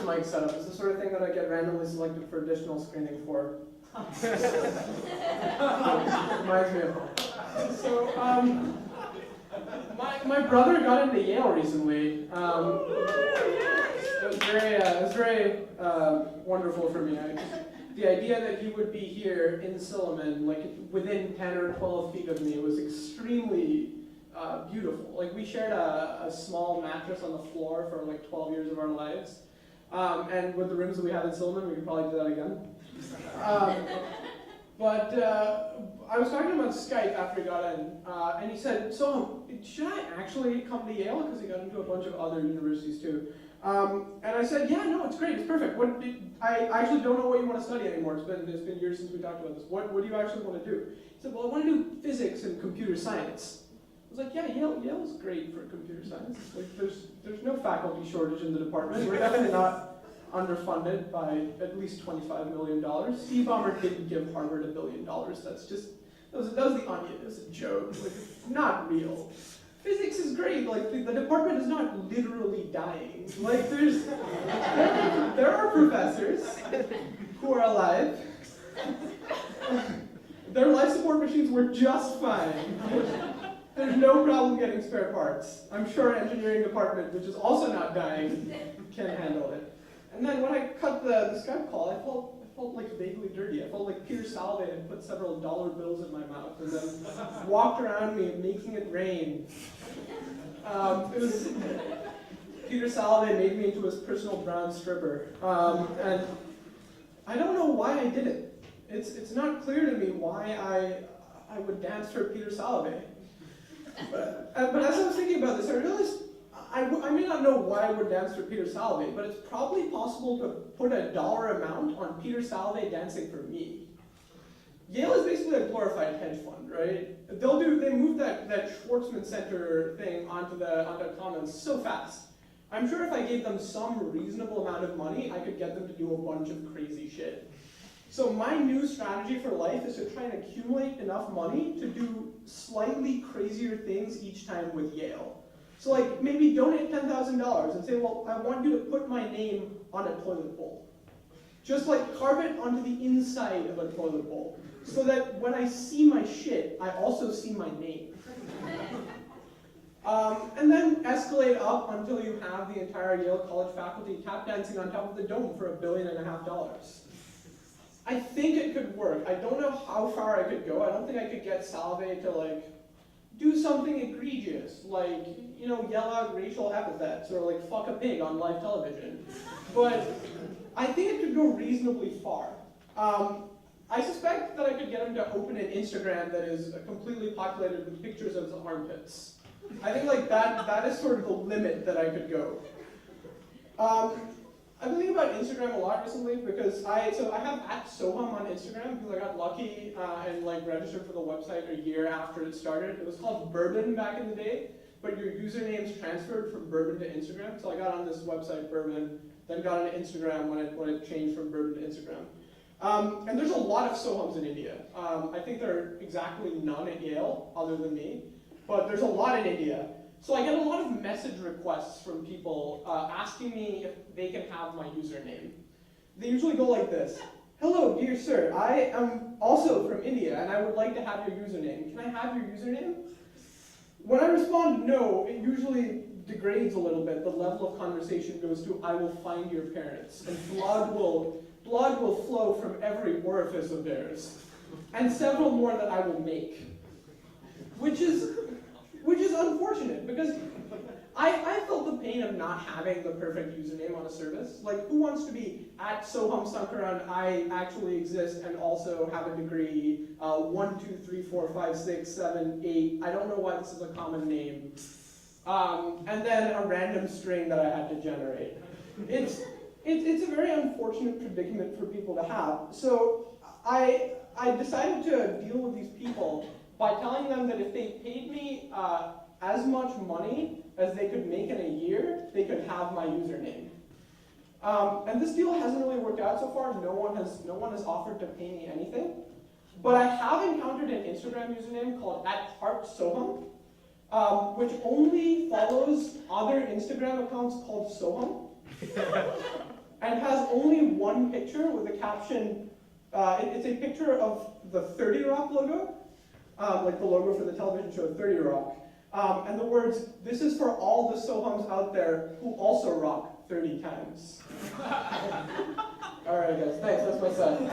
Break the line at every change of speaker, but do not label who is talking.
mic setup. It's the sort of thing that I get randomly selected for additional screening for. Reminds me of home. So, my brother got into Yale recently. It was very wonderful for me. The idea that he would be here in Silliman, like within 10 or 12 feet of me, was extremely beautiful. Like we shared a small mattress on the floor for like 12 years of our lives. And with the rooms that we have in Silliman, we could probably do that again. But I was talking to him on Skype after he got in, and he said, "So, should I actually come to Yale?" Because he got into a bunch of other universities too. And I said, "Yeah, no, it's great, it's perfect. I actually don't know what you want to study anymore. It's been years since we talked about this. What do you actually want to do?" He said, "Well, I want to do physics and computer science." I was like, "Yeah, Yale's great for computer science. Like, there's no faculty shortage in the department. We're definitely not underfunded by at least $25 million. Steve Ballmer didn't give Harvard $1 billion. That's just, that was the Onion. It was a joke. Like, it's not real. Physics is great. Like, the department is not literally dying. Like, there are professors who are alive. Their life support machines were just fine. There's no problem getting spare parts. I'm sure engineering department, which is also not dying, can handle it." And then when I cut the Skype call, I felt like vaguely dirty. I felt like Peter Salovey had put several dollar bills in my mouth and then walked around me making it rain. Peter Salovey made me into his personal brown stripper. And I don't know why I did it. It's not clear to me why I would dance for Peter Salovey. But as I was thinking about this, I realized I may not know why I would dance for Peter Salovey, but it's probably possible to put a dollar amount on Peter Salovey dancing for me. Yale is basically a glorified hedge fund, right? They move that Schwartzman Center thing onto Commons so fast. I'm sure if I gave them some reasonable amount of money, I could get them to do a bunch of crazy shit. So my new strategy for life is to try and accumulate enough money to do slightly crazier things each time with Yale. So like maybe donate $10,000 and say, well, I want you to put my name on a toilet bowl. Just like carve it onto the inside of a toilet bowl so that when I see my shit, I also see my name. And then escalate up until you have the entire Yale College faculty tap dancing on top of the dome for $1.5 billion. I think it could work. I don't know how far I could go. I don't think I could get Salovey to like do something egregious, like, you know, yell out racial epithets or like fuck a pig on live television. But I think it could go reasonably far. I suspect that I could get him to open an Instagram that is completely populated with pictures of his armpits. I think like that is sort of the limit that I could go. I've been thinking about Instagram a lot recently because I have @Soham on Instagram because I got lucky and like registered for the website a year after it started. It was called Bourbon back in the day, but your usernames transferred from Bourbon to Instagram. So I got on this website Bourbon, then got on Instagram when it changed from Bourbon to Instagram. And there's a lot of Sohams in India. I think there are exactly none at Yale other than me, but there's a lot in India. So I get a lot of message requests from people asking me if they can have my username. They usually go like this: "Hello, dear sir, I am also from India and I would like to have your username. Can I have your username?" When I respond no, it usually degrades a little bit. The level of conversation goes to, "I will find your parents," and blood will flow from every orifice of theirs, and several more that I will make, which is unfortunate because I felt the pain of not having the perfect username on a service. Like, who wants to be @Soham Sankaran, I actually exist and also have a degree, 1, 2, 3, 4, 5, 6, 7, 8, I don't know why this is a common name, and then a random string that I had to generate. It's a very unfortunate predicament for people to have. So I decided to deal with these people by telling them that if they paid me as much money as they could make in a year, they could have my username. And this deal hasn't really worked out so far. No one has offered to pay me anything. But I have encountered an Instagram username called @HeartSoham, which only follows other Instagram accounts called Soham. and has only one picture with a caption. It's a picture of the 30 Rock logo, like the logo for the television show 30 Rock. And the words, "This is for all the Sohams out there who also rock 30 times." All right, guys, thanks. That's my set.